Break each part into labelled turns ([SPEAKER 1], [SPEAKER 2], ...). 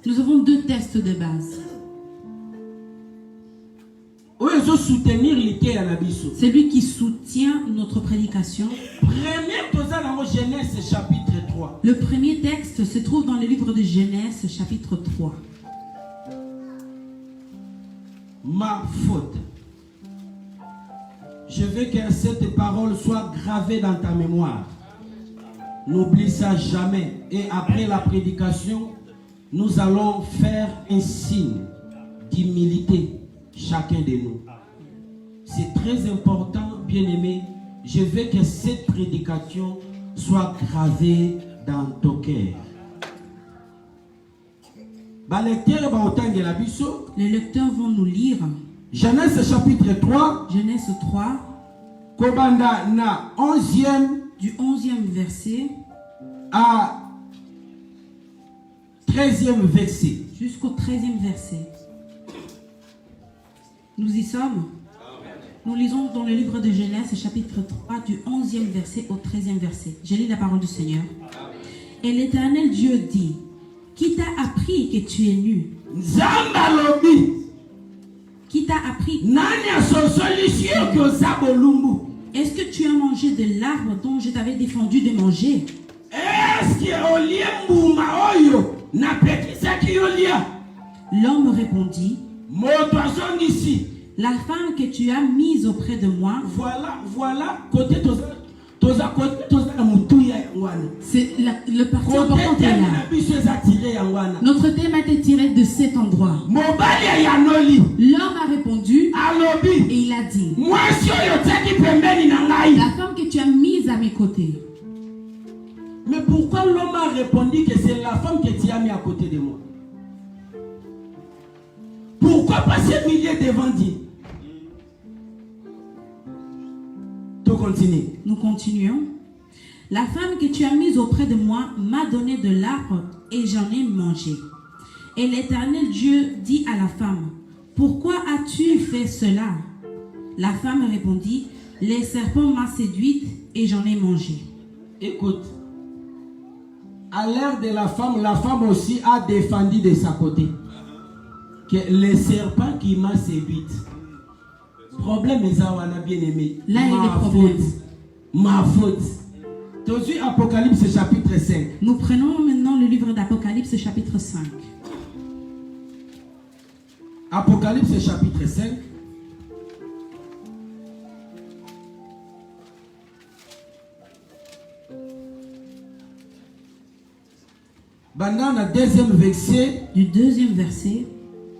[SPEAKER 1] Nous avons deux tests de base. C'est lui qui soutient notre prédication. Le premier texte se trouve dans le livre de Genèse, chapitre 3.
[SPEAKER 2] Ma faute. Je veux que cette parole soit gravée dans ta mémoire. N'oublie ça jamais. Et après la prédication, nous allons faire un signe d'humilité, chacun de nous. C'est très important, bien-aimé. Je veux que cette prédication soit gravée dans ton cœur.
[SPEAKER 1] Les lecteurs vont nous lire
[SPEAKER 2] Genèse chapitre 3.
[SPEAKER 1] Genèse 3.
[SPEAKER 2] Kobanda na 11e.
[SPEAKER 1] Du 11e verset
[SPEAKER 2] à 13e verset.
[SPEAKER 1] Jusqu'au 13e verset. Nous y sommes. Nous lisons dans le livre de Genèse, chapitre 3, du 11e verset au 13e verset. Je lis la parole du Seigneur. Et l'Éternel Dieu dit, qui t'a appris que tu es nu? Qui t'a appris? Est-ce que tu as mangé de l'arbre dont je t'avais défendu de manger? L'homme répondit, la femme que tu as mise auprès de moi. C'est le parti important est là. Notre thème a été tiré de cet endroit. L'homme a répondu et il a dit, la femme que tu as mise à mes côtés.
[SPEAKER 2] Mais pourquoi l'homme a répondu que c'est la femme que tu as mis à côté de moi? Pourquoi passer milliers devant Dieu?
[SPEAKER 1] Nous continuons. La femme que tu as mise auprès de moi m'a donné de l'arbre et j'en ai mangé. Et l'Éternel Dieu dit à la femme, pourquoi as-tu fait cela? La femme répondit, les serpents m'ont séduite et j'en ai mangé.
[SPEAKER 2] Écoute, à l'ère de la femme aussi a défendu de sa côté que les serpents qui m'ont séduite. Problème est ça, on a bien aimé.
[SPEAKER 1] Là, il y a des problèmes.
[SPEAKER 2] Ma faute. Aujourd'hui, Apocalypse chapitre 5.
[SPEAKER 1] Nous prenons maintenant le livre d'Apocalypse chapitre 5.
[SPEAKER 2] Apocalypse chapitre 5. Bandana deuxième verset.
[SPEAKER 1] Du deuxième verset.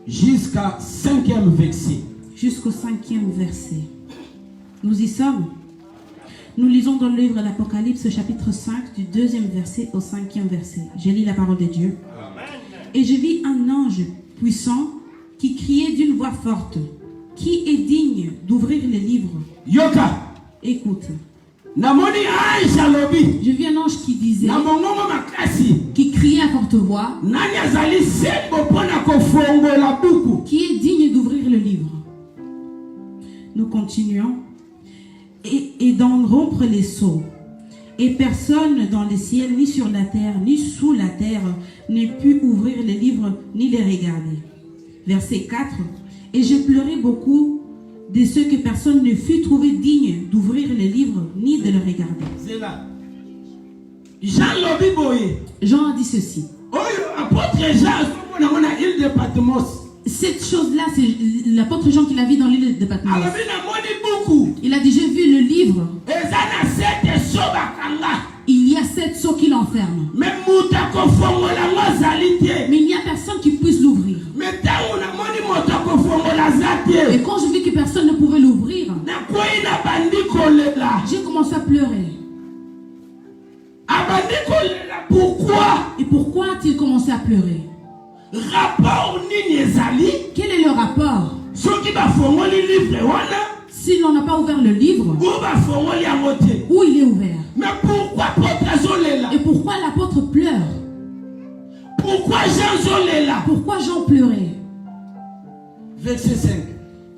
[SPEAKER 2] Jusqu'à 5e verset.
[SPEAKER 1] Jusqu'au 5e verset. Nous y sommes. Nous lisons dans le livre d'Apocalypse chapitre 5 du 2e verset au 5e verset. Je lis la parole de Dieu. Amen. Et je vis un ange puissant qui criait d'une voix forte. Qui est digne d'ouvrir les livres?
[SPEAKER 2] Yoka.
[SPEAKER 1] Écoute.
[SPEAKER 2] Je
[SPEAKER 1] vis un ange qui disait, qui criait à forte voix, qui est digne d'ouvrir le livre? Nous continuons. Et d'en rompre les sceaux. Et personne dans le ciel, ni sur la terre, ni sous la terre, ne put ouvrir les livres, ni les regarder. Verset 4. Et j'ai pleuré beaucoup de ceux que personne ne fut trouvé digne d'ouvrir les livres, ni de le regarder.
[SPEAKER 2] C'est là.
[SPEAKER 1] Jean a dit ceci. Cette chose-là, c'est l'apôtre Jean qui l'a vu dans l'île de Patmos. Il a dit, j'ai vu le livre. Il y a 7 sceaux qui l'enferment. Mais il n'y a personne qui puisse l'ouvrir. Et quand je vis que personne ne pouvait l'ouvrir, j'ai commencé à pleurer.
[SPEAKER 2] Pourquoi?
[SPEAKER 1] Et pourquoi a-t-il commencé à pleurer? Quel est le rapport? Si l'on n'a pas ouvert le livre, où il est ouvert?
[SPEAKER 2] Mais pourquoi
[SPEAKER 1] et pourquoi l'apôtre pleure? Pourquoi Jean pleurait?
[SPEAKER 2] Verset 5.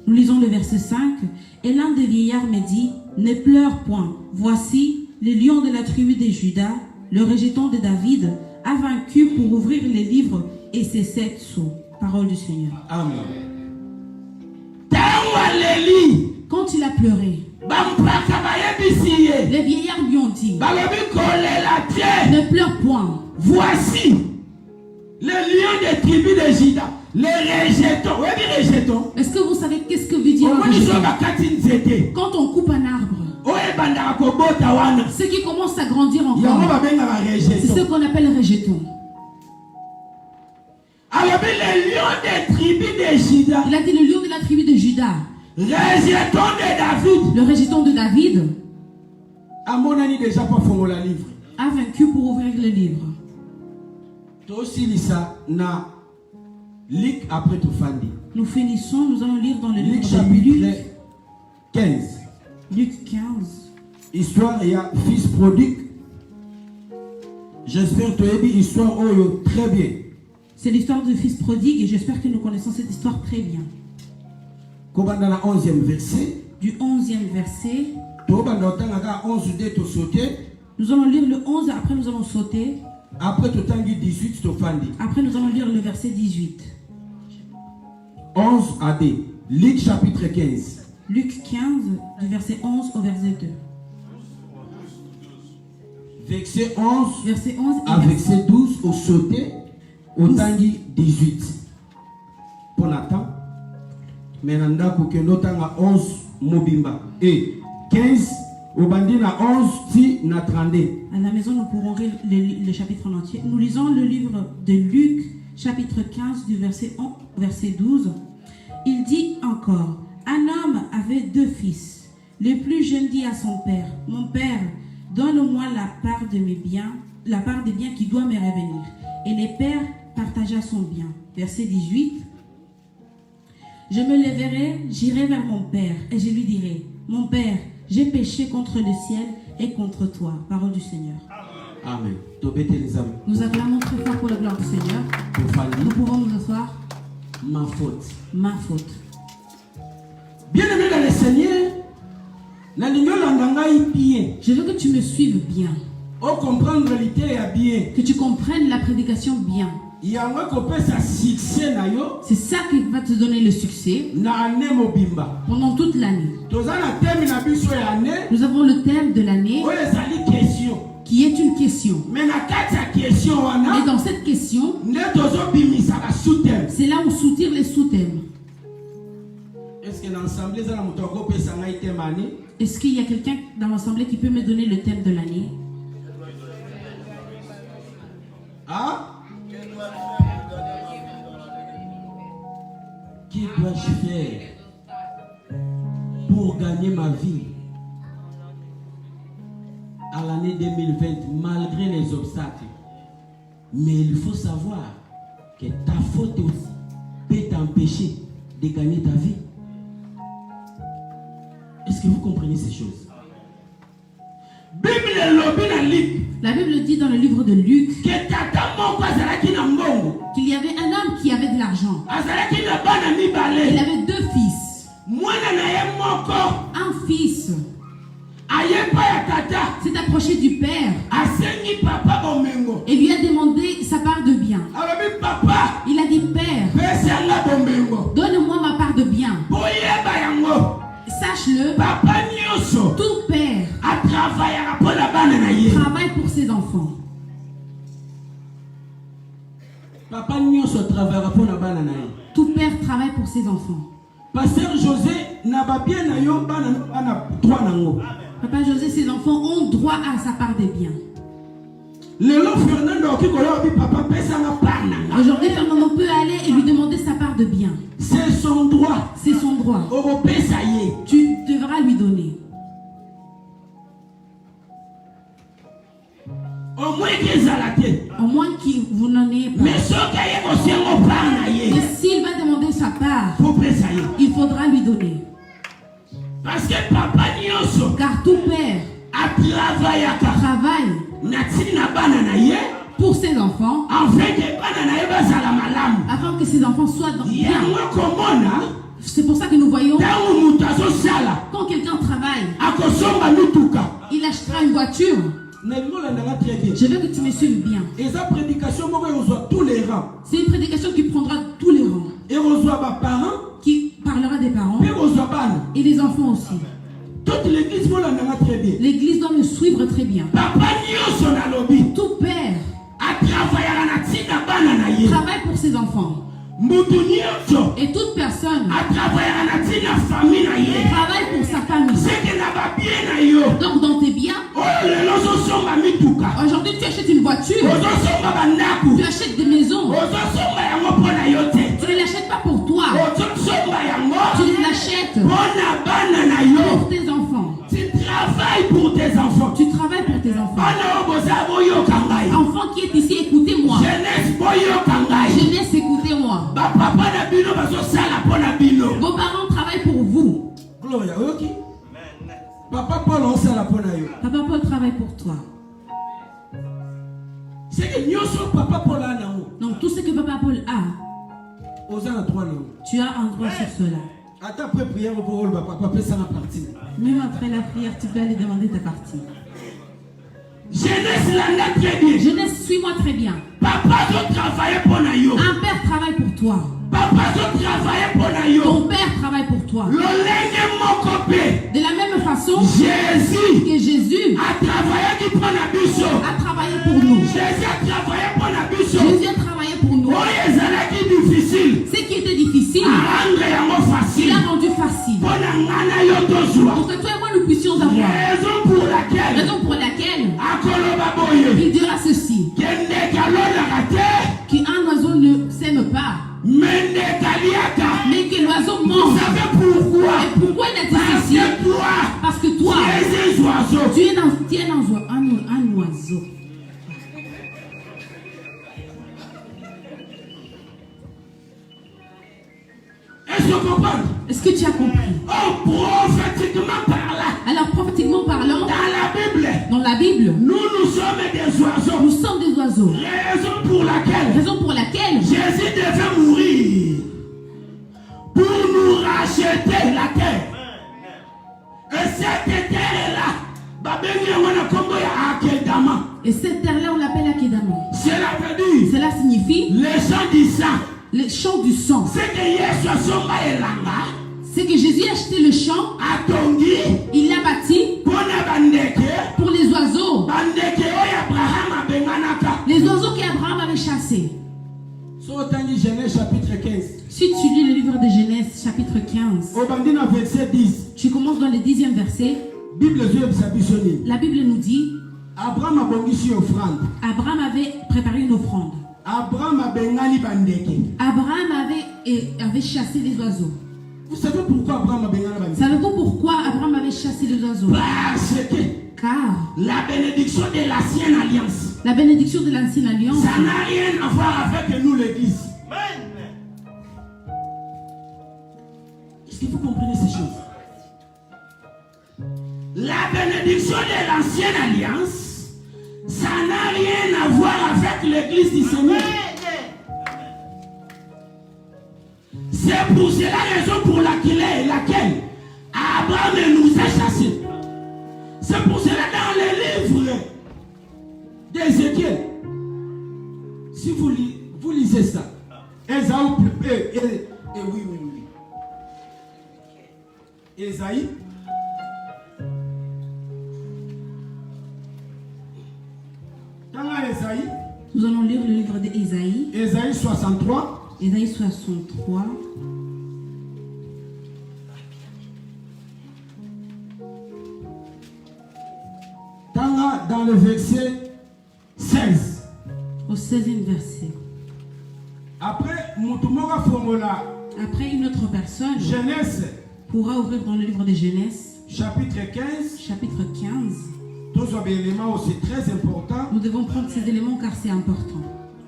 [SPEAKER 1] Nous lisons le verset 5. Et l'un des vieillards me dit, ne pleure point. Voici, le lion de la tribu de Juda, le rejeton de David, a vaincu pour ouvrir les livres et ses 7 sceaux. Parole du Seigneur.
[SPEAKER 2] Amen. Tangaleli.
[SPEAKER 1] Quand il a pleuré, les vieillards lui ont dit, ne pleure point.
[SPEAKER 2] Voici les lions des tribus de Juda, les rejetons. Oui, les rejetons.
[SPEAKER 1] Est-ce que vous savez qu'est-ce que veut dire un rejeton? Quand on coupe un arbre, ce qui commence à grandir encore, c'est ce qu'on appelle le rejeton.
[SPEAKER 2] Alors, les lions des tribus de Juda.
[SPEAKER 1] Il a dit le lion de la tribu de Juda.
[SPEAKER 2] Rejeton de David.
[SPEAKER 1] Le rejeton de David.
[SPEAKER 2] À mon ami déjà pas fondre le livre.
[SPEAKER 1] A vaincu pour ouvrir le livre.
[SPEAKER 2] Toi aussi Lisa na Luc après tout fandi.
[SPEAKER 1] Nous finissons, nous allons lire dans le livre
[SPEAKER 2] Luc
[SPEAKER 1] de
[SPEAKER 2] chapitre 15.
[SPEAKER 1] Luc 15.
[SPEAKER 2] Histoire il y a fils prodigue. J'espère que tu as dit histoire oh très bien.
[SPEAKER 1] C'est l'histoire du fils prodigue et j'espère que nous connaissons cette histoire très bien.
[SPEAKER 2] Comme dans le 11e verset.
[SPEAKER 1] Du 11e verset.
[SPEAKER 2] Nous
[SPEAKER 1] allons lire le 11 et après nous allons sauter.
[SPEAKER 2] Après tout temps 18
[SPEAKER 1] Après nous allons lire le verset 18.
[SPEAKER 2] 11 à D. Luc chapitre 15.
[SPEAKER 1] Luc 15 du verset 11 au verset 2.
[SPEAKER 2] Verset 11
[SPEAKER 1] et
[SPEAKER 2] à verset 12 au sauté au tangi 18. Pour Nathan. Maintenant que nous avons 11 mobimba et 15 au bandi na 11 si na 32.
[SPEAKER 1] À la maison nous pourrons lire le chapitre en entier. Nous lisons le livre de Luc chapitre 15 du verset 11 au verset 12. Il dit encore, un homme avait 2 fils. Le plus jeune dit à son père, mon père, donne-moi la part de mes biens, la part des biens qui doit me revenir. Et le père partagea son bien. Verset 18. Je me lèverai, j'irai vers mon père et je lui dirai, mon père, j'ai péché contre le ciel et contre toi. Parole du Seigneur.
[SPEAKER 2] Amen.
[SPEAKER 1] Nous acclamons très fort pour la gloire du Seigneur. Nous pouvons nous asseoir.
[SPEAKER 2] Ma faute.
[SPEAKER 1] Ma faute.
[SPEAKER 2] Bien-aimé dans le Seigneur,
[SPEAKER 1] je veux que tu me suives bien.
[SPEAKER 2] Comprendre l'idée bien.
[SPEAKER 1] Que tu comprennes la prédication bien. C'est ça qui va te donner le succès pendant toute l'année. Nous avons le thème de l'année qui est une question. Et dans cette question, c'est là où soutire les sous-thèmes. Est-ce qu'il y a quelqu'un dans l'assemblée qui peut me donner le thème de l'année?
[SPEAKER 2] Que dois-je faire pour gagner ma vie à l'année 2020 malgré les obstacles? Mais il faut savoir que ta faute aussi peut t'empêcher de gagner ta vie. Est-ce que vous comprenez ces choses?
[SPEAKER 1] La Bible dit dans le livre de Luc qu'il y avait un homme qui avait de l'argent. Il avait 2 fils. Un fils s'est approché du père et lui a demandé sa part de bien. Il a dit, Père, donne-moi ma part de bien. Sache-le, tout père travaille pour ses enfants. Tout père travaille pour ses enfants.
[SPEAKER 2] Pasteur José n'a pas bien
[SPEAKER 1] Papa José, ses enfants ont droit à sa part des biens. Aujourd'hui, Fernando peut aller et lui demander sa part de biens.
[SPEAKER 2] C'est son droit.
[SPEAKER 1] C'est son droit. Tu devras lui donner. Au moins qu'il vous n'en ait pas. Mais s'il va demander sa part, il faudra lui donner.
[SPEAKER 2] Parce que papa
[SPEAKER 1] car tout père travaille pour ses enfants afin que ses enfants soient dans bien. C'est pour ça que nous voyons quand quelqu'un travaille, il achètera une voiture. Je veux que tu me suives bien.
[SPEAKER 2] rangs.
[SPEAKER 1] C'est une prédication qui prendra tous les rangs,
[SPEAKER 2] Et reçoit mes parents,
[SPEAKER 1] qui parlera des parents
[SPEAKER 2] et reçoit ban.
[SPEAKER 1] et des enfants aussi.
[SPEAKER 2] Toute l'église vous l'en très bien.
[SPEAKER 1] L'église doit me suivre très bien.
[SPEAKER 2] Papa nyo son lobby.
[SPEAKER 1] Tout père
[SPEAKER 2] A travaillé à la tina bana na ye.
[SPEAKER 1] travaille pour ses enfants.
[SPEAKER 2] Mutu nyo
[SPEAKER 1] Et toute personne
[SPEAKER 2] a travaillé à la tina famille na ye.
[SPEAKER 1] travaille pour sa famille.
[SPEAKER 2] C'est que na ba bien na yo.
[SPEAKER 1] Donc dans tes biens,
[SPEAKER 2] Oh le lozo somba mituka.
[SPEAKER 1] aujourd'hui tu achètes une voiture,
[SPEAKER 2] Ozo somba bandaku.
[SPEAKER 1] tu achètes des maisons.
[SPEAKER 2] Ozo somba yango pona yote.
[SPEAKER 1] Tu ne l'achètes pas pour toi,
[SPEAKER 2] Ozo somba yango.
[SPEAKER 1] tu l'achètes
[SPEAKER 2] Pona bana na yo.
[SPEAKER 1] pour tes enfants.
[SPEAKER 2] Tu travailles pour tes enfants.
[SPEAKER 1] Tu travailles pour tes enfants.
[SPEAKER 2] Bana oboza boyo kangai.
[SPEAKER 1] Enfant qui est ici, écoutez-moi.
[SPEAKER 2] Jeunesse boyo kangai.
[SPEAKER 1] Jeunesse, écoutez-moi.
[SPEAKER 2] Ba papa na bino bazo sala pona bino.
[SPEAKER 1] Vos parents travaillent pour vous.
[SPEAKER 2] Gloria, ok. Papa Paul on sala pona yo.
[SPEAKER 1] Papa Paul travaille pour toi.
[SPEAKER 2] C'est que nyoso papa Paul a na o.
[SPEAKER 1] Donc tout ce que Papa Paul a,
[SPEAKER 2] Oza na trois na.
[SPEAKER 1] tu as un droit sur cela.
[SPEAKER 2] Attends après prière pour le papa peut ça na partie.
[SPEAKER 1] Même après la prière, tu peux aller demander ta partie.
[SPEAKER 2] Jeunesse là très bien.
[SPEAKER 1] Jeunesse, suis-moi très bien.
[SPEAKER 2] Papa doit travailler pona yo.
[SPEAKER 1] Un père travaille pour toi.
[SPEAKER 2] Papa doit travailler pona yo.
[SPEAKER 1] Ton père travaille pour toi.
[SPEAKER 2] Lolenge mokopé.
[SPEAKER 1] De la même façon
[SPEAKER 2] Jésus
[SPEAKER 1] que Jésus
[SPEAKER 2] a travaillé qui pona biso.
[SPEAKER 1] a travaillé pour nous.
[SPEAKER 2] Jésus a travaillé pona biso.
[SPEAKER 1] Jésus a travaillé pour nous.
[SPEAKER 2] Oye ezalaki difficile.
[SPEAKER 1] Ce qui était difficile,
[SPEAKER 2] Rendre yango
[SPEAKER 1] il
[SPEAKER 2] facile.
[SPEAKER 1] a rendu facile.
[SPEAKER 2] Pona ngana yo tozwa.
[SPEAKER 1] Pour que toi et moi nous puissions avoir.
[SPEAKER 2] Raison pour laquelle
[SPEAKER 1] Raison pour laquelle
[SPEAKER 2] akoloba boye.
[SPEAKER 1] il dira ceci,
[SPEAKER 2] Kende kalolaka te.
[SPEAKER 1] qu'un oiseau ne sème pas,
[SPEAKER 2] Mende kaliaka.
[SPEAKER 1] mais que l'oiseau
[SPEAKER 2] Vous
[SPEAKER 1] mange.
[SPEAKER 2] savez pourquoi?
[SPEAKER 1] Et pourquoi il a dit
[SPEAKER 2] Parce
[SPEAKER 1] ceci?
[SPEAKER 2] que toi,
[SPEAKER 1] Parce que toi,
[SPEAKER 2] tu es un oiseau.
[SPEAKER 1] tu es un oiseau.
[SPEAKER 2] Est-ce que vous comprenez?
[SPEAKER 1] Est-ce que tu as compris?
[SPEAKER 2] Oh, prophétiquement parlant,
[SPEAKER 1] Alors prophétiquement parlant,
[SPEAKER 2] dans la Bible,
[SPEAKER 1] dans la Bible,
[SPEAKER 2] nous sommes des oiseaux.
[SPEAKER 1] nous sommes des oiseaux.
[SPEAKER 2] Raison pour laquelle
[SPEAKER 1] Raison pour laquelle
[SPEAKER 2] Jésus devait mourir pour nous racheter la terre. Et cette terre-là, Babengi Yamana Kongo ya Akedama.
[SPEAKER 1] et cette terre-là on l'appelle Akedama.
[SPEAKER 2] Cela veut dire
[SPEAKER 1] Cela signifie
[SPEAKER 2] les gens du sang.
[SPEAKER 1] le champ du sang.
[SPEAKER 2] C'est que Yesu Somba Elanga,
[SPEAKER 1] C'est que Jésus a acheté le champ,
[SPEAKER 2] Atongi,
[SPEAKER 1] il l'a bâti
[SPEAKER 2] Pona Bandeke,
[SPEAKER 1] pour les oiseaux.
[SPEAKER 2] Bandeke Oya Abraham Abenganaka.
[SPEAKER 1] Les oiseaux qu'Abraham avait chassés.
[SPEAKER 2] Sotangi Genèse chapitre 15.
[SPEAKER 1] Si tu lis le livre de Genèse chapitre 15,
[SPEAKER 2] Au bandina verset 10.
[SPEAKER 1] tu commences dans le 10e verset,
[SPEAKER 2] Bible Zoé Sabisoni.
[SPEAKER 1] la Bible nous dit,
[SPEAKER 2] Abraham a bongisi offrande.
[SPEAKER 1] Abraham avait préparé une offrande.
[SPEAKER 2] Abraham a bengani bandeke.
[SPEAKER 1] Abraham avait chassé les oiseaux.
[SPEAKER 2] Vous savez pourquoi Abraham a bengani bandeke?
[SPEAKER 1] Savez-vous pourquoi Abraham avait chassé les oiseaux?
[SPEAKER 2] Parce que
[SPEAKER 1] Car
[SPEAKER 2] la bénédiction de l'ancienne alliance,
[SPEAKER 1] la bénédiction de l'ancienne alliance,
[SPEAKER 2] ça n'a rien à voir avec nous l'église. Est-ce que vous comprenez ces choses? La bénédiction de l'ancienne alliance, ça n'a rien à voir avec l'église du Seigneur. C'est pour cela raison pour laquelle Abraham nous a chassés. C'est pour cela dans les livres d'Ézéchiel, si vous lisez ça, Ésaü, oui. Ésaïe,
[SPEAKER 1] nous allons lire le livre d'Ésaïe,
[SPEAKER 2] Ésaïe 63,
[SPEAKER 1] Ésaïe 63,
[SPEAKER 2] dans le verset 16.
[SPEAKER 1] au 16e verset.
[SPEAKER 2] Après, Moutoumora Fongola,
[SPEAKER 1] Après, une autre personne
[SPEAKER 2] Genèse,
[SPEAKER 1] pourra ouvrir dans le livre de Genèse,
[SPEAKER 2] chapitre 15.
[SPEAKER 1] chapitre 15.
[SPEAKER 2] Tous les éléments aussi très importants.
[SPEAKER 1] Nous devons prendre ces éléments car c'est important.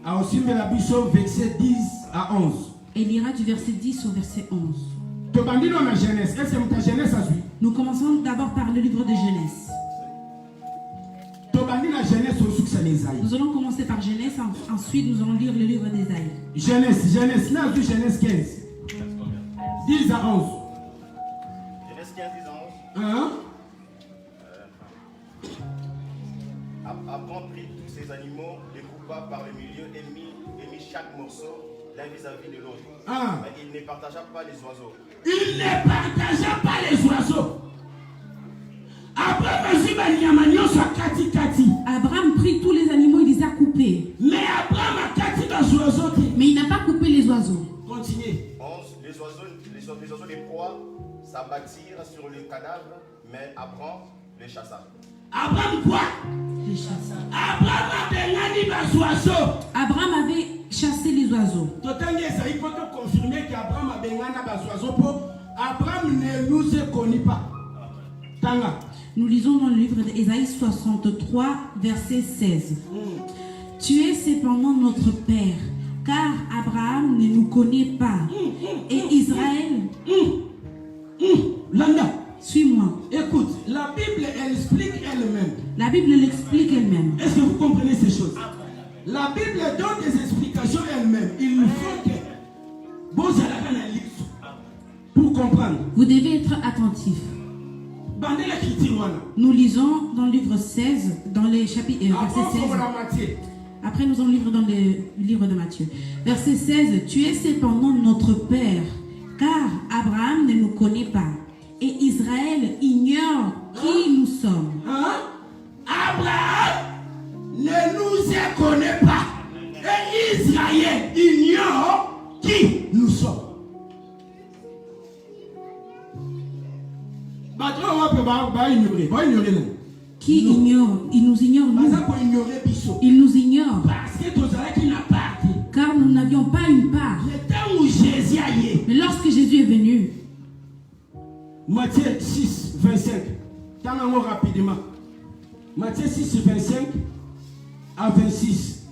[SPEAKER 2] A aussi mis la Bible verset 10 à 11.
[SPEAKER 1] Et il ira du verset 10 au verset 11.
[SPEAKER 2] Tobandino na Genèse. Est-ce que ta Genèse a suivi?
[SPEAKER 1] Nous commençons d'abord par le livre de Genèse.
[SPEAKER 2] Tobandino na Genèse au succès d'Ésaïe.
[SPEAKER 1] Nous allons commencer par Genèse, ensuite nous allons lire le livre d'Ésaïe.
[SPEAKER 2] Genèse, là, vu Genèse 15. 10 à 11.
[SPEAKER 3] Genèse 15, 10 à 11.
[SPEAKER 2] Hein?
[SPEAKER 3] Abraham prit tous ses animaux, les groupes coupa par le milieu et mit chaque morceau l'un vis-à-vis de l'autre.
[SPEAKER 2] Ah.
[SPEAKER 3] Mais il ne partagea pas les oiseaux.
[SPEAKER 2] Il ne partagea pas les oiseaux.
[SPEAKER 1] Abraham prit tous les animaux et les a coupés.
[SPEAKER 2] Mais Abraham a kati dans les oiseaux.
[SPEAKER 1] Mais il n'a pas coupé les oiseaux.
[SPEAKER 2] Continuez.
[SPEAKER 3] 11. Les oiseaux des proies s'abattirent sur le cadavre, mais Abraham les chassa.
[SPEAKER 2] Abraham quoi?
[SPEAKER 1] Les chassa.
[SPEAKER 2] Abraham
[SPEAKER 1] avait chassé les oiseaux.
[SPEAKER 2] Il faut te confirmer qu'Abraham a bengana les oiseaux. Abraham ne nous connaît pas. Tanga.
[SPEAKER 1] Nous lisons dans le livre d'Ésaïe 63, verset 16. Tu es cependant notre Père, car Abraham ne nous connaît pas. Et Israël...
[SPEAKER 2] Landa.
[SPEAKER 1] Suis-moi.
[SPEAKER 2] Écoute, la Bible, elle explique elle-même.
[SPEAKER 1] La Bible l'explique elle-même.
[SPEAKER 2] Est-ce que vous comprenez ces choses? La Bible donne des explications elle-même. Il faut que vous allez pour comprendre.
[SPEAKER 1] Vous devez être attentif. Nous lisons dans le livre 16, dans les chapitres verset 16. Après, nous allons lire dans le livre de Matthieu. Verset 16. Tu es cependant notre Père, car Abraham ne nous connaît pas. Et Israël ignore qui nous sommes.
[SPEAKER 2] Abraham ne nous connaît pas. Et Israël ignore qui nous sommes.
[SPEAKER 1] Qui ignore? Il nous ignore, nous. Il nous ignore. Car nous n'avions pas une part. Mais lorsque Jésus est venu,
[SPEAKER 2] Matthieu 6, 25. T'en rapidement. Matthieu 6, 25 à 26.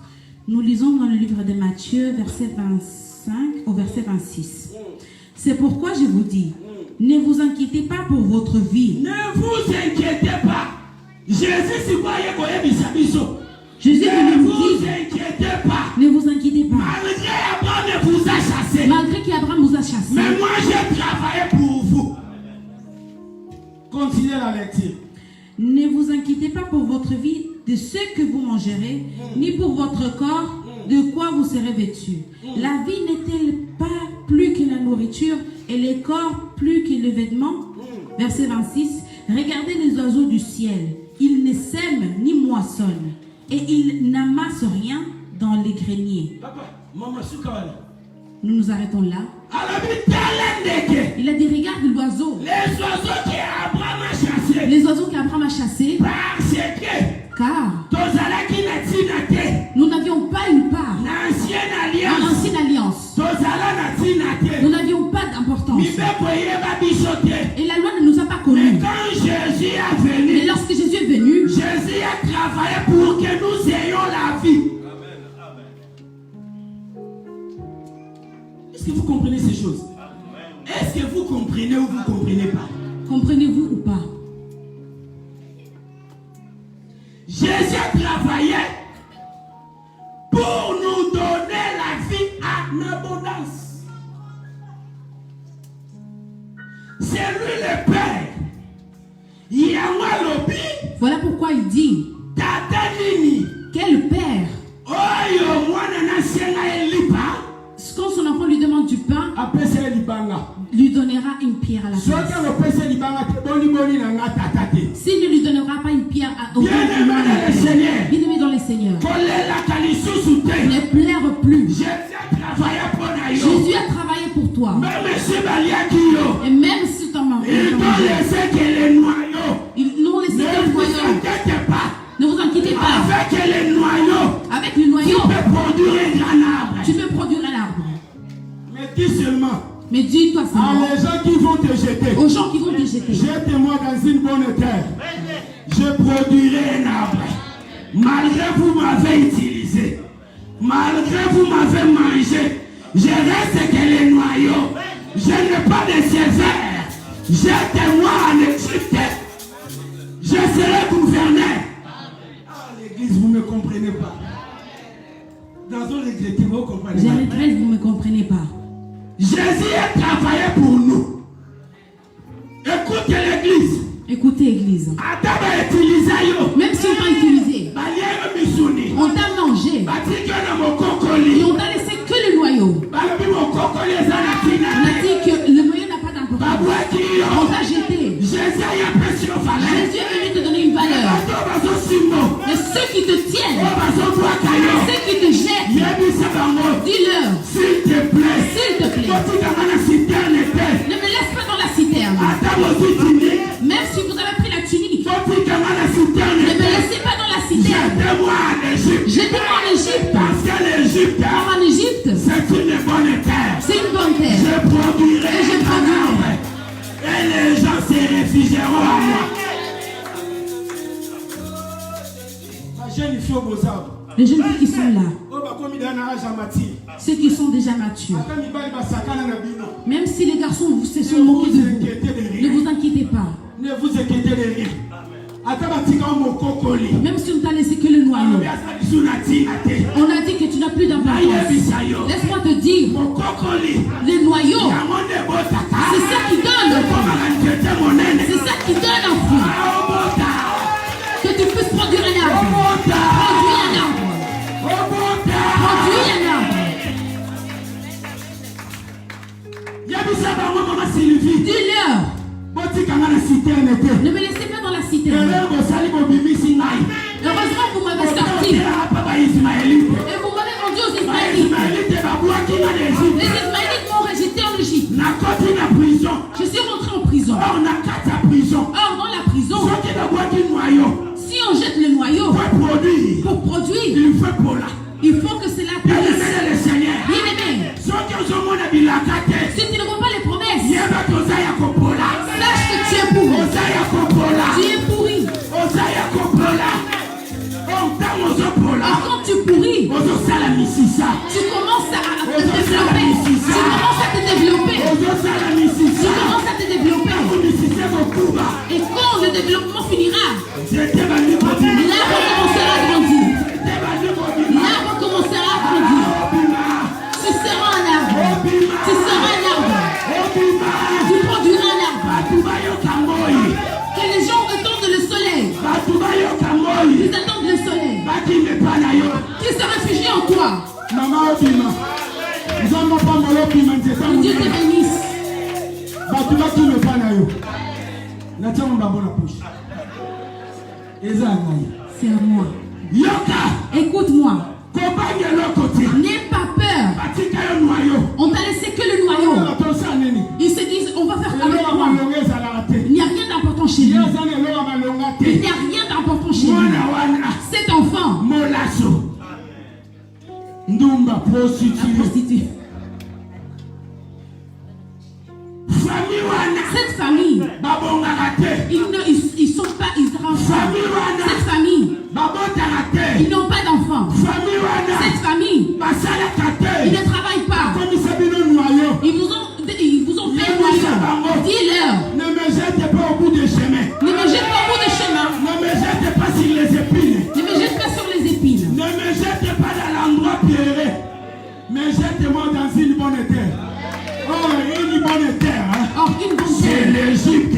[SPEAKER 1] Nous lisons dans le livre de Matthieu, verset 25 au verset 26. C'est pourquoi je vous dis, ne vous inquiétez pas pour votre vie.
[SPEAKER 2] Ne vous inquiétez pas. Jésus est
[SPEAKER 1] venu nous
[SPEAKER 2] vous
[SPEAKER 1] dire,
[SPEAKER 2] inquiétez pas.
[SPEAKER 1] ne vous inquiétez pas.
[SPEAKER 2] Malgré Abraham vous a chassé.
[SPEAKER 1] Malgré qu'Abraham vous a chassé.
[SPEAKER 2] Mais moi j'ai travaillé pour vous. Continuez la lecture.
[SPEAKER 1] Ne vous inquiétez pas pour votre vie de ce que vous mangerez, ni pour votre corps de quoi vous serez vêtus. La vie n'est-elle pas plus que la nourriture et le corps plus que le vêtement? Verset 26. Regardez les oiseaux du ciel. Ils ne sèment ni moissonnent et ils n'amassent rien dans les greniers. Nous nous arrêtons là. Il a dit, regarde l'oiseau.
[SPEAKER 2] Les oiseaux qu'Abraham a chassés.
[SPEAKER 1] Les oiseaux qu'Abraham a chassés.
[SPEAKER 2] Parce que
[SPEAKER 1] car nous n'avions pas une part dans l'ancienne alliance. Nous n'avions pas d'importance. Et la loi ne nous a pas connus. Mais lorsque Jésus est venu,
[SPEAKER 2] Jésus a travaillé pour que nous ayons la vie. Est-ce que vous comprenez ces choses? Est-ce que vous comprenez ou vous ne comprenez pas?
[SPEAKER 1] Comprenez-vous ou pas?
[SPEAKER 2] Jésus a travaillé pour nous donner la vie en abondance. C'est lui le Père.
[SPEAKER 1] Voilà pourquoi il dit, quel père, quand son enfant lui demande du pain, lui donnera une pierre à la place. S'il ne lui donnera pas une pierre au bien-aimé dans les seigneurs, ne pleure plus. Jésus a travaillé pour toi. Et même si ton mari, ils n'ont laissé que les noyaux. Ne vous inquiétez pas. Avec le noyau, tu peux produire un arbre.
[SPEAKER 2] Mais dis seulement.
[SPEAKER 1] Mais dis-toi seulement.
[SPEAKER 2] Les gens qui vont te jeter.
[SPEAKER 1] Aux gens qui vont te jeter.
[SPEAKER 2] Jetez-moi dans une bonne terre. Je produirai un arbre. Malgré vous m'avez utilisé. Malgré vous m'avez mangé. Je reste que les noyaux. Je n'ai pas de sévère. Jetez-moi en Égypte. Je serai gouverneur. L'église, vous ne me comprenez pas. Dans un regret, vous ne comprenez pas.
[SPEAKER 1] Je regrette, vous ne me comprenez pas.
[SPEAKER 2] Jésus a travaillé pour nous. Écoutez l'église.
[SPEAKER 1] Écoutez l'église. Même si on t'a utilisé, on t'a mangé, Et on t'a laissé que le noyau. On a dit que le noyau n'a pas d'importance. On t'a jeté. Jésus est venu te donner une valeur. Mais ceux qui te tiennent, ceux qui te jettent, dis-leur, s'il te plaît, ne me laisse pas dans la citerne. Même si vous avez pris la tunique, ne me laissez pas dans la citerne. Jetez-moi en Égypte. Car en Égypte, c'est une bonne terre.
[SPEAKER 2] Je produirai
[SPEAKER 1] Et je produirai.
[SPEAKER 2] et les gens se réfugieront à moi.
[SPEAKER 1] Les jeunes filles qui sont là, ceux qui sont déjà matures, même si les garçons se sont moqués de vous, ne vous inquiétez pas.
[SPEAKER 2] Ne vous inquiétez de rien.
[SPEAKER 1] Même si on t'a laissé que le noyau, on a dit que tu n'as plus d'importance. Laisse-moi te dire, le noyau, c'est ça qui donne. C'est ça qui donne un fruit. Que tu puisses produire un arbre. Produis un arbre. Produis un arbre. Dis-leur, ne me laissez pas dans la citerne. Heureusement, vous m'avez sorti. Et vous m'avez rendu aux Ismaélites. Les Ismaélites m'ont rejeté en Égypte. Je suis rentré en prison. Or, dans la prison, si on jette le noyau pour produire, il faut que cela puisse. Bien-aimé, si tu ne vois pas les promesses, sache que tu es pourri. Tu es pourri. Et quand tu pourris, tu commences à te développer. Tu commences à te développer. Tu commences à te développer. Et quand le développement finira, l'arbre commencera à grandir. L'arbre commencera à grandir. Tu seras un arbre. Tu seras un arbre. Tu produiras un arbre. Que les gens attendent le soleil. Ils attendent le soleil. Qu'ils se réfugient en toi. Que Dieu te bénisse. C'est à moi. Écoute-moi. N'aie pas peur. On t'a laissé que le noyau. Ils se disent, on va faire avec quoi? Il n'y a rien d'important chez lui. Il n'y a rien d'important chez lui. Cet enfant, la prostituée. Cette famille, ils sont pas, ils rentrent. Cette famille, ils n'ont pas d'enfants. Cette famille, ils ne travaillent pas. Ils vous ont fait un noyau. Dis-leur,
[SPEAKER 2] ne me jette pas au bout du chemin.
[SPEAKER 1] Ne me jette pas au bout du chemin.
[SPEAKER 2] Ne me jette pas sur les épines.
[SPEAKER 1] Ne me jette pas sur les épines.
[SPEAKER 2] Ne me jette pas dans l'endroit pierreux. Mais jette-moi dans une bonne terre. Oh, une bonne terre. Hein?
[SPEAKER 1] Oh, une bonne
[SPEAKER 2] c'est
[SPEAKER 1] terre.
[SPEAKER 2] l'Égypte.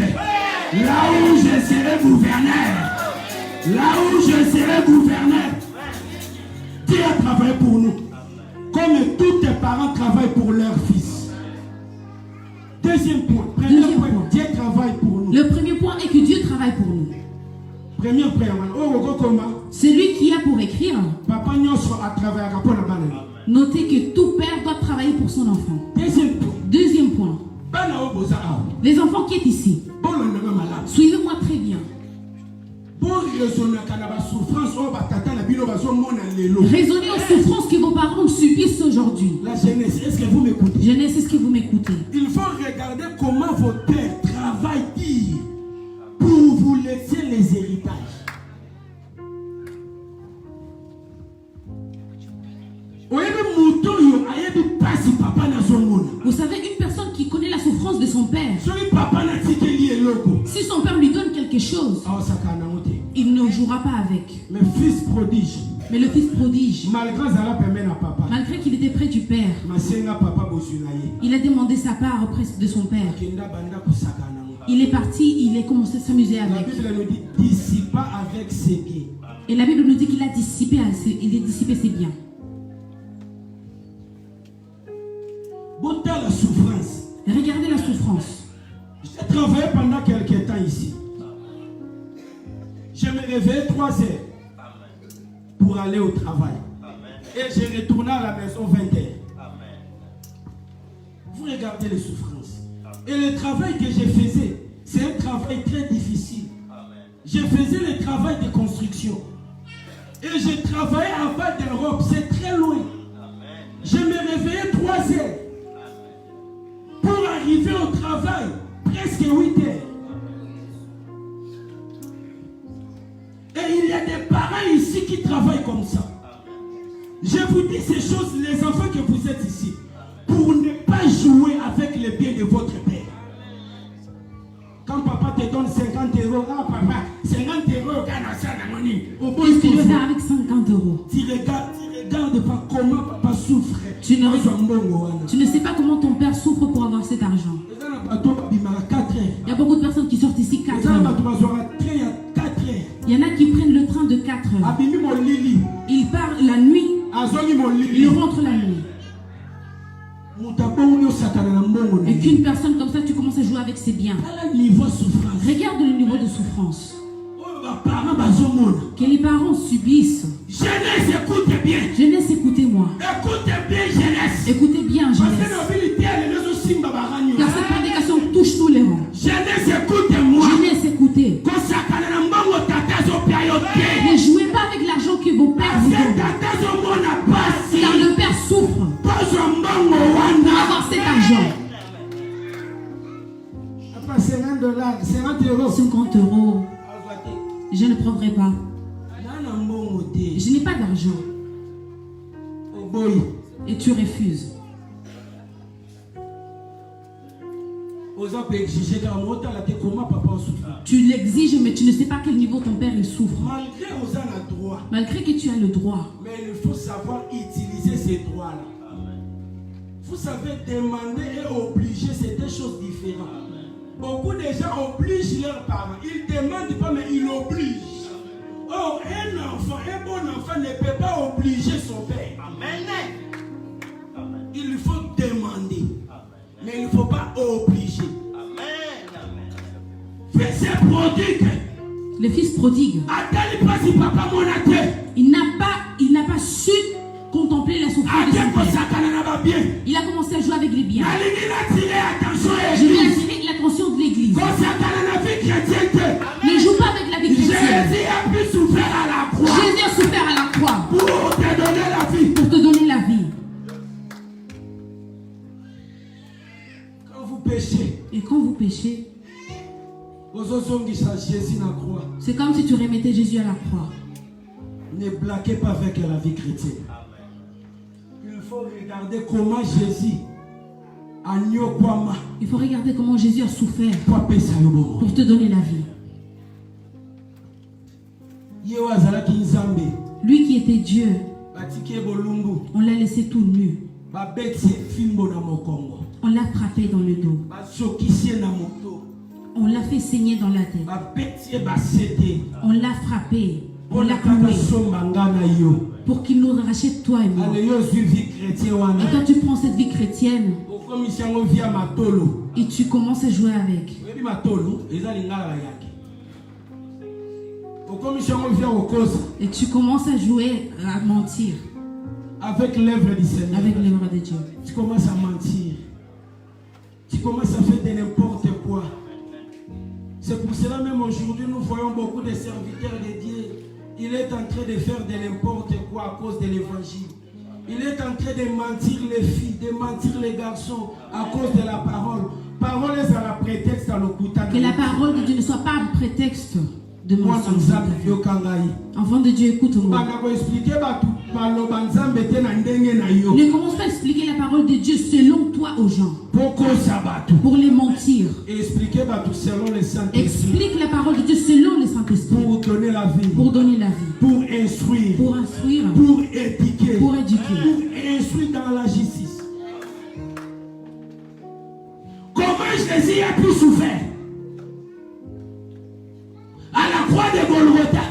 [SPEAKER 2] Là où je serai gouverneur. Là où je serai gouverneur. Dieu a travaillé pour nous. Comme tous tes parents travaillent pour leur fils. Deuxième point. Premier point. Dieu travaille pour nous.
[SPEAKER 1] Le premier point est que Dieu travaille pour nous.
[SPEAKER 2] Premier point.
[SPEAKER 1] Celui qui a pour écrire.
[SPEAKER 2] Papa a travaillé pour la banane.
[SPEAKER 1] Notez que tout père doit travailler pour son enfant. Deuxième point. Les enfants qui sont ici. Suivez-moi très bien. Raisonnez aux souffrances que vos parents subissent aujourd'hui.
[SPEAKER 2] La jeunesse, est-ce que vous m'écoutez?
[SPEAKER 1] Jeunesse, est-ce que vous m'écoutez?
[SPEAKER 2] Il faut regarder comment vos pères travaillent pour vous laisser les héritages.
[SPEAKER 1] Vous savez, une personne qui connaît la souffrance de son père, si son père lui donne quelque chose, il ne jouera pas avec.
[SPEAKER 2] Mais le fils prodige,
[SPEAKER 1] malgré qu'il était près du père, il a demandé sa part auprès de son père. Il est parti, il a commencé à s'amuser avec.
[SPEAKER 2] La Bible nous dit dissipa avec ses biens.
[SPEAKER 1] Et la Bible nous dit qu'il a dissipé ses biens.
[SPEAKER 2] Bota la souffrance.
[SPEAKER 1] Regardez la souffrance.
[SPEAKER 2] J'ai travaillé pendant quelques temps ici. Je me réveillais 3 heures pour aller au travail. Et je retournais à la maison 20 heures. Vous regardez les souffrances. Et le travail que je faisais, c'est un travail très difficile. Je faisais le travail de construction. Et je travaillais à Val d'Europe, c'est très loin. Je me réveillais 3 heures pour arriver au travail, presque 8 heures. Et il y a des parents ici qui travaillent comme ça. Je vous dis ces choses, les enfants que vous êtes ici, pour ne pas jouer avec les biens de votre père. Quand papa te donne 50 €, ah papa, 50 €,
[SPEAKER 1] Qu'est-ce que tu veux faire avec 50 €?
[SPEAKER 2] Tu regardes pas comment papa souffre.
[SPEAKER 1] Tu ne sais pas comment ton père souffre pour avoir cet argent. Il y a beaucoup de personnes qui sortent ici 4 heures. Il y en a qui prennent le train de 4 heures. Ils partent la nuit, ils rentrent la nuit. Et qu'une personne comme ça, tu commences à jouer avec ses biens. Regarde le niveau de souffrance que les parents subissent.
[SPEAKER 2] Jeunesse, écoutez bien.
[SPEAKER 1] Jeunesse, écoutez-moi.
[SPEAKER 2] Écoutez bien, jeunesse.
[SPEAKER 1] Écoutez bien, jeunesse. Car cette prédication touche tous les rangs.
[SPEAKER 2] Jeunesse, écoutez-moi.
[SPEAKER 1] Jeunesse, écoutez. Ne jouez pas avec l'argent que vos pères vous donnent. Car le père souffre pour avoir cet argent. 50 €. Je ne prendrai pas. Je n'ai pas d'argent. Et tu refuses. Tu l'exiges, mais tu ne sais pas à quel niveau ton père il souffre. Malgré que tu as le droit.
[SPEAKER 2] Mais il faut savoir utiliser ces droits-là. Vous savez, demander et obliger, c'est deux choses différentes. Beaucoup de gens obligent leurs parents. Ils ne demandent pas, mais ils obligent. Or, un bon enfant ne peut pas obliger son père. Amen. Il faut demander. Mais il ne faut pas obliger. Fils prodigue.
[SPEAKER 1] Le fils prodigue. Il n'a pas su contempler la souffrance de son père. Il a commencé à jouer avec les biens. Je vais attirer l'attention de l'église. Ne joue pas avec la vie chrétienne. Jésus a souffert à la croix pour te donner la vie.
[SPEAKER 2] Quand vous péchez,
[SPEAKER 1] et quand vous péchez, c'est comme si tu remettais Jésus à la croix.
[SPEAKER 2] Ne blaguez pas avec la vie chrétienne. Il faut regarder comment Jésus a nyokwama.
[SPEAKER 1] Il faut regarder comment Jésus a souffert pour te donner la vie. Lui qui était Dieu, on l'a laissé tout nu. On l'a frappé dans le dos. On l'a fait saigner dans la tête. On l'a frappé. On l'a cloué pour qu'il nous rachète toi et moi. Et quand tu prends cette vie chrétienne et tu commences à jouer avec, et tu commences à jouer, à mentir
[SPEAKER 2] avec l'œuvre du Seigneur,
[SPEAKER 1] avec l'œuvre de Dieu,
[SPEAKER 2] tu commences à mentir, tu commences à faire de n'importe quoi. C'est pour cela même aujourd'hui nous voyons beaucoup de serviteurs de Dieu. Il est en train de faire de n'importe quoi à cause de l'évangile. Il est en train de mentir les filles, de mentir les garçons à cause de la parole. Parole est à la prétexte à l'okuta.
[SPEAKER 1] Que la parole de Dieu ne soit pas un prétexte de mensonge. Enfant de Dieu, écoute-moi. Ne commence pas à expliquer la parole de Dieu selon toi aux gens. Pour les mentir.
[SPEAKER 2] Explique
[SPEAKER 1] la parole de Dieu selon le Saint-Esprit.
[SPEAKER 2] Pour donner la vie.
[SPEAKER 1] Pour donner la vie.
[SPEAKER 2] Pour instruire.
[SPEAKER 1] Pour instruire.
[SPEAKER 2] Pour éduquer.
[SPEAKER 1] Pour éduquer.
[SPEAKER 2] Pour instruire dans la justice. Comment Jésus a pu souffrir à la croix de Golgotha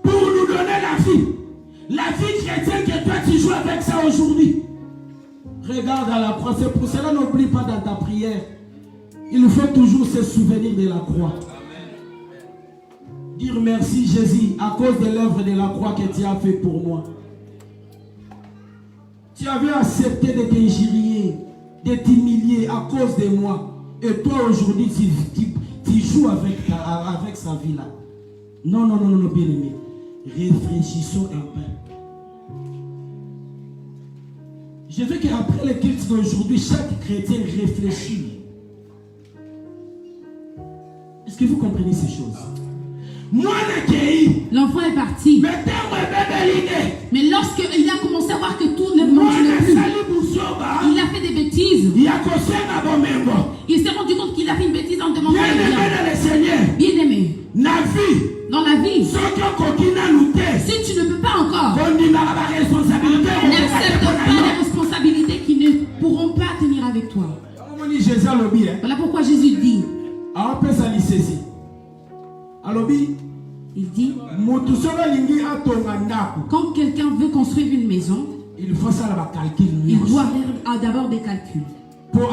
[SPEAKER 2] pour nous donner la vie. La vie chrétienne que toi tu joues avec ça aujourd'hui. Regarde à la croix. C'est pour cela, n'oublie pas dans ta prière. Il faut toujours se souvenir de la croix. Dire merci Jésus à cause de l'œuvre de la croix que tu as fait pour moi. Tu avais accepté de t'injurier, de t'humilier à cause de moi. Et toi aujourd'hui, tu joues avec sa vie là. Non, bien aimé. Réfléchissons un peu. Je veux qu'après le culte d'aujourd'hui, chaque chrétien réfléchisse. Est-ce que vous comprenez ces choses?
[SPEAKER 1] L'enfant est parti. Mais lorsqu'il a commencé à voir que tout ne fonctionnait plus, il a fait des bêtises. Il s'est rendu compte qu'il a fait une bêtise en demandant le bien. Bien-aimé, dans la vie, si tu ne peux pas encore, n'accepte pas les responsabilités qui ne pourront pas tenir avec toi. Voilà pourquoi Jésus dit, il dit, quand quelqu'un veut construire une maison, il doit faire d'abord des calculs pour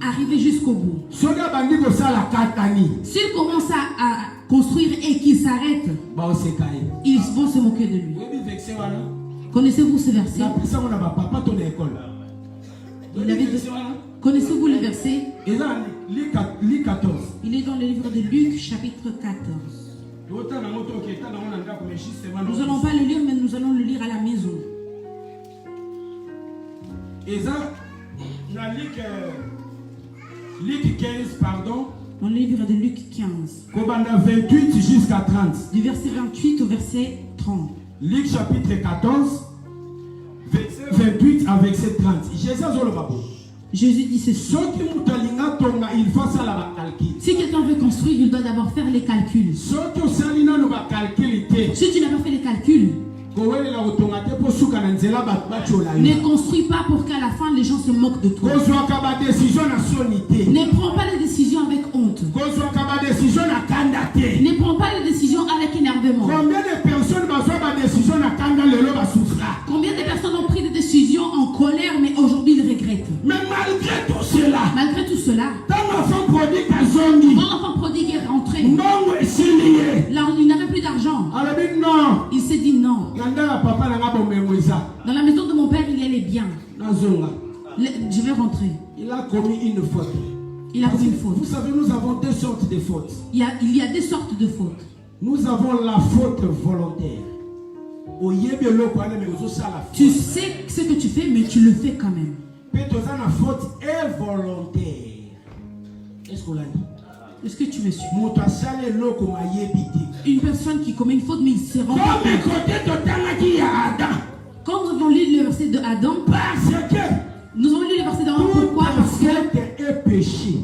[SPEAKER 1] arriver jusqu'au bout. S'il commence à construire et qu'il s'arrête, ils vont se moquer de lui. Connaissez-vous ce verset? Connaissez-vous le verset? Il est dans le livre de Luc, chapitre 14. Nous n'allons pas le lire, mais nous allons le lire à la maison.
[SPEAKER 2] Luc 15, pardon.
[SPEAKER 1] Dans le livre de Luc 15.
[SPEAKER 2] 28 jusqu'à 30.
[SPEAKER 1] Du verset 28 au verset 30.
[SPEAKER 2] Luc chapitre 14, verset 28 à verset 30.
[SPEAKER 1] Jésus dit ceci. Si quelqu'un veut construire, il doit d'abord faire les calculs. Si tu n'as pas fait les calculs, ne construis pas pour qu'à la fin les gens se moquent de toi. Ne prends pas les décisions avec honte. Ne prends pas les décisions avec énervement. Combien de personnes ont pris des décisions en colère, mais aujourd'hui ils regrettent.
[SPEAKER 2] Mais malgré tout cela,
[SPEAKER 1] quand l'enfant prodigue est rentré, là il n'avait plus d'argent. Il s'est dit non. Dans la maison de mon père, il y a les biens. Je vais rentrer.
[SPEAKER 2] Il a commis une faute.
[SPEAKER 1] Il a commis une faute.
[SPEAKER 2] Vous savez, nous avons deux sortes de fautes.
[SPEAKER 1] Il y a deux sortes de fautes.
[SPEAKER 2] Nous avons la faute volontaire.
[SPEAKER 1] Tu sais ce que tu fais, mais tu le fais quand même.
[SPEAKER 2] La faute involontaire. Est-ce qu'on l'a dit?
[SPEAKER 1] Est-ce que tu me suis? Une personne qui commet une faute, mais il se rend pas compte. Quand nous avons lu le verset de Adam, nous avons lu le verset d'Adam. Pourquoi? Parce que
[SPEAKER 2] est péché.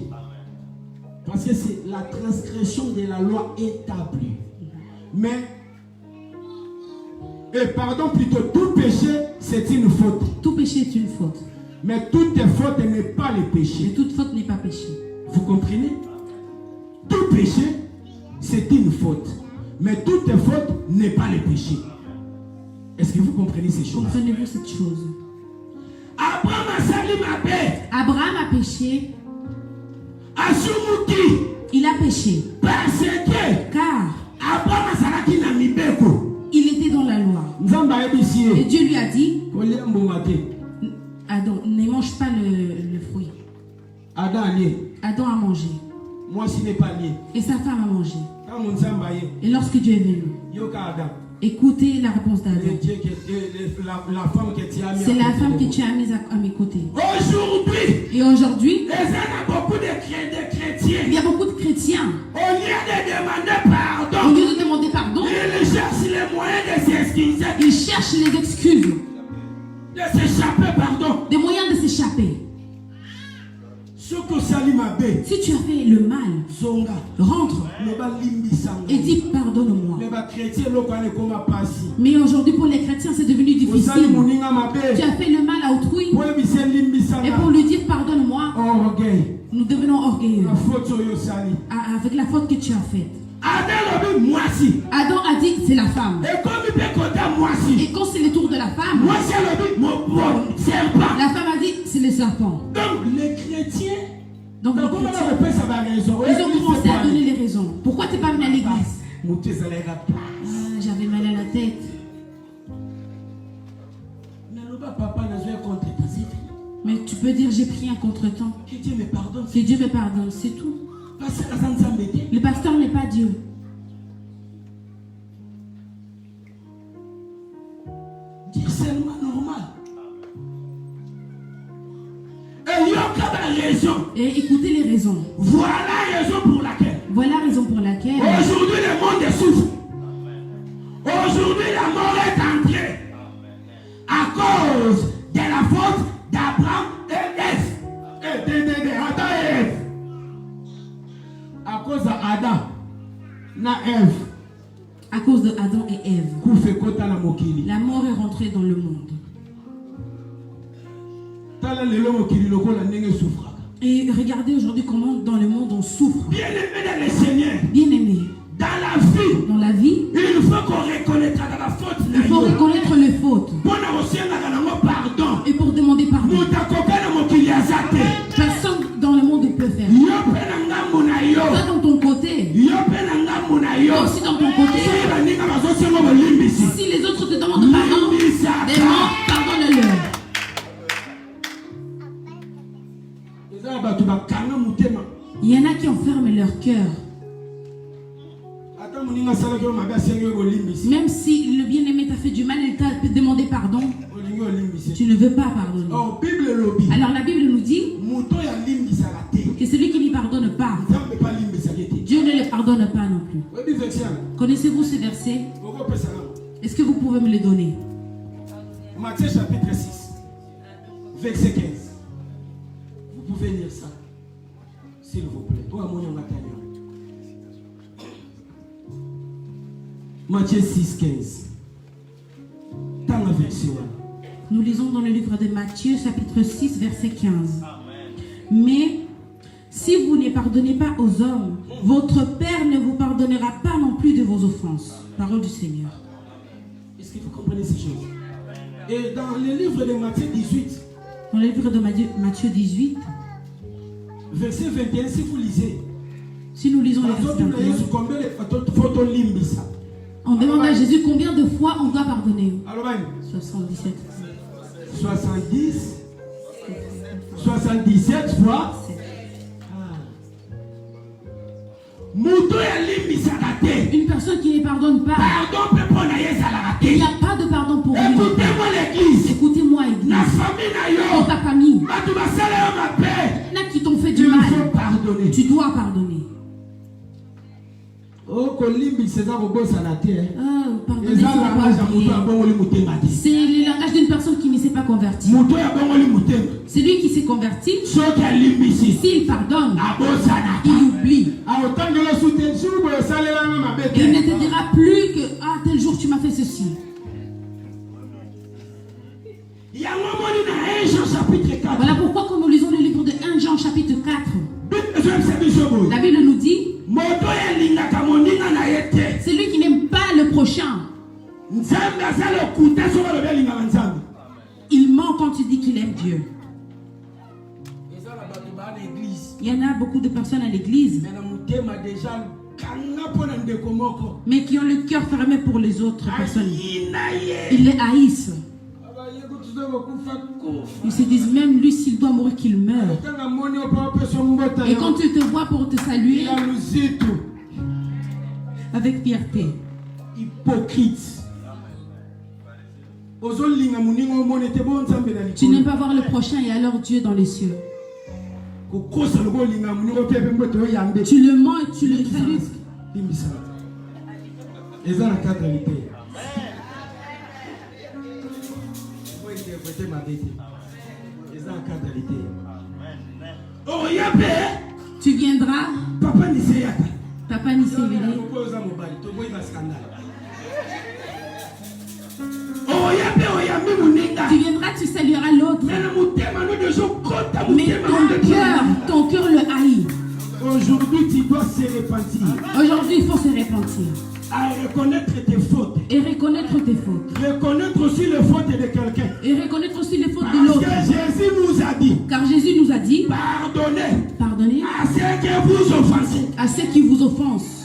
[SPEAKER 2] Parce que c'est la transgression de la loi établie. Mais, plutôt, tout péché, c'est une faute.
[SPEAKER 1] Tout péché est une faute.
[SPEAKER 2] Mais toute faute n'est pas le péché.
[SPEAKER 1] Mais toute faute n'est pas péché.
[SPEAKER 2] Vous comprenez? Tout péché, c'est une faute. Mais toute faute n'est pas le péché. Est-ce que vous comprenez ces choses?
[SPEAKER 1] Comprenez-vous cette chose?
[SPEAKER 2] Abraham
[SPEAKER 1] a péché. Il a péché. Car il était dans la loi. Et Dieu lui a dit, Adam, ne mange pas le fruit. Adam a mangé. Et sa femme a mangé. Et lorsque Dieu est venu, écoutez la réponse d'Adam. C'est la femme que tu as mise à mes côtés. Et aujourd'hui, il y a beaucoup de chrétiens. Au lieu de demander pardon,
[SPEAKER 2] ils cherchent les moyens de s'excuser.
[SPEAKER 1] Ils cherchent les excuses.
[SPEAKER 2] De s'échapper, pardon.
[SPEAKER 1] Des moyens de s'échapper. Si tu as fait le mal, rentre et dis pardonne-moi. Mais aujourd'hui pour les chrétiens c'est devenu difficile. Tu as fait le mal à autrui et pour lui dire pardonne-moi, nous devenons orgueilleux avec la faute que tu as faite. Adam a dit c'est la femme. Et quand c'est le tour de la femme,
[SPEAKER 2] serpent.
[SPEAKER 1] La femme a dit, c'est le serpent.
[SPEAKER 2] Donc les chrétiens,
[SPEAKER 1] Donc les
[SPEAKER 2] comment on
[SPEAKER 1] chrétiens,
[SPEAKER 2] appelle ça la raison?
[SPEAKER 1] ils ont commencé à donner les raisons. Pourquoi tu n'es pas venu à l'église? J'avais mal à la tête. Mais tu peux dire, j'ai pris un contretemps.
[SPEAKER 2] Que Dieu me pardonne.
[SPEAKER 1] Que Dieu me pardonne, c'est tout. Le pasteur n'est pas Dieu.
[SPEAKER 2] Dire seulement normal. Et il y a raison.
[SPEAKER 1] Et écoutez les raisons.
[SPEAKER 2] Voilà la raison pour laquelle.
[SPEAKER 1] Voilà la raison pour laquelle.
[SPEAKER 2] Aujourd'hui, le monde souffre. Aujourd'hui, la mort est entrée. À cause de la faute d'Abraham et Ève. Adam et Ève. À cause d'Adam et Ève.
[SPEAKER 1] À cause de Adam et Ève. La mort est rentrée dans le monde. Et regardez aujourd'hui comment dans le monde on souffre.
[SPEAKER 2] Bien-aimé dans le Seigneur.
[SPEAKER 1] Bien-aimé.
[SPEAKER 2] Dans la vie,
[SPEAKER 1] il
[SPEAKER 2] faut qu'on reconnaisse la faute.
[SPEAKER 1] Il faut reconnaître les fautes.
[SPEAKER 2] Pardon.
[SPEAKER 1] Et pour demander pardon. Personne dans le monde peut faire. Toi dans ton côté. Toi aussi dans ton côté. Si les autres te demandent pardon, pardonne-leur. Il y en a qui enferment leur cœur. Même si le bien-aimé t'a fait du mal, il t'a demandé pardon, tu ne veux pas pardonner. Alors la Bible nous dit que celui qui ne pardonne pas, Dieu ne le pardonne pas non plus. Connaissez-vous ce verset? Est-ce que vous pouvez me le donner?
[SPEAKER 2] Matthieu chapitre 6, verset 15. Vous pouvez lire ça, s'il vous plaît. Matthieu 6, 15. Dans la version.
[SPEAKER 1] Nous lisons dans le livre de Matthieu, chapitre 6, verset 15. Mais si vous ne pardonnez pas aux hommes, votre Père ne vous pardonnera pas non plus de vos offenses. Parole du Seigneur.
[SPEAKER 2] Est-ce que vous comprenez ces choses? Et dans le livre de Matthieu 18.
[SPEAKER 1] Dans le livre de Matthieu 18.
[SPEAKER 2] Verset 21, si vous lisez.
[SPEAKER 1] Si nous lisons le verset 21. On demande à Jésus combien de fois on doit pardonner. 77.
[SPEAKER 2] 77 fois.
[SPEAKER 1] Une personne qui ne pardonne pas. Il n'y a pas de pardon pour lui.
[SPEAKER 2] Écoutez-moi l'église.
[SPEAKER 1] Écoutez-moi église. Dans ta famille. Il y en a qui t'ont fait du mal. Tu dois pardonner. Pardonner, c'est pas c'est le langage d'une personne qui ne s'est pas convertie. C'est lui qui s'est converti. S'il pardonne, il oublie. Et il ne te dira plus que tel jour tu m'as fait ceci. Voilà pourquoi quand nous lisons le livre de 1 Jean chapitre 4, la Bible nous dit celui qui n'aime pas le prochain, il ment quand il dit qu'il aime Dieu. Il y en a beaucoup de personnes à l'église, mais qui ont le cœur fermé pour les autres personnes. Ils les haïssent. Ils se disent même lui s'il doit mourir qu'il meure. Et quand tu te vois pour te saluer avec fierté.
[SPEAKER 2] Hypocrite.
[SPEAKER 1] Tu n'aimes pas voir le prochain et alors Dieu dans les cieux. Tu le mens et tu le salues. Tu viendras. Papa n'y s'est venu. Tu viendras, tu salueras l'autre. Mais ton cœur le haït.
[SPEAKER 2] Aujourd'hui, tu dois se repentir.
[SPEAKER 1] Aujourd'hui, il faut se repentir.
[SPEAKER 2] À reconnaître tes fautes.
[SPEAKER 1] Et reconnaître tes fautes.
[SPEAKER 2] Reconnaître aussi les fautes de quelqu'un.
[SPEAKER 1] Et reconnaître aussi les
[SPEAKER 2] Jésus nous a dit,
[SPEAKER 1] Car Jésus nous a dit,
[SPEAKER 2] pardonnez
[SPEAKER 1] pardonnez
[SPEAKER 2] à ceux qui vous offensent.
[SPEAKER 1] à ceux qui vous offensent.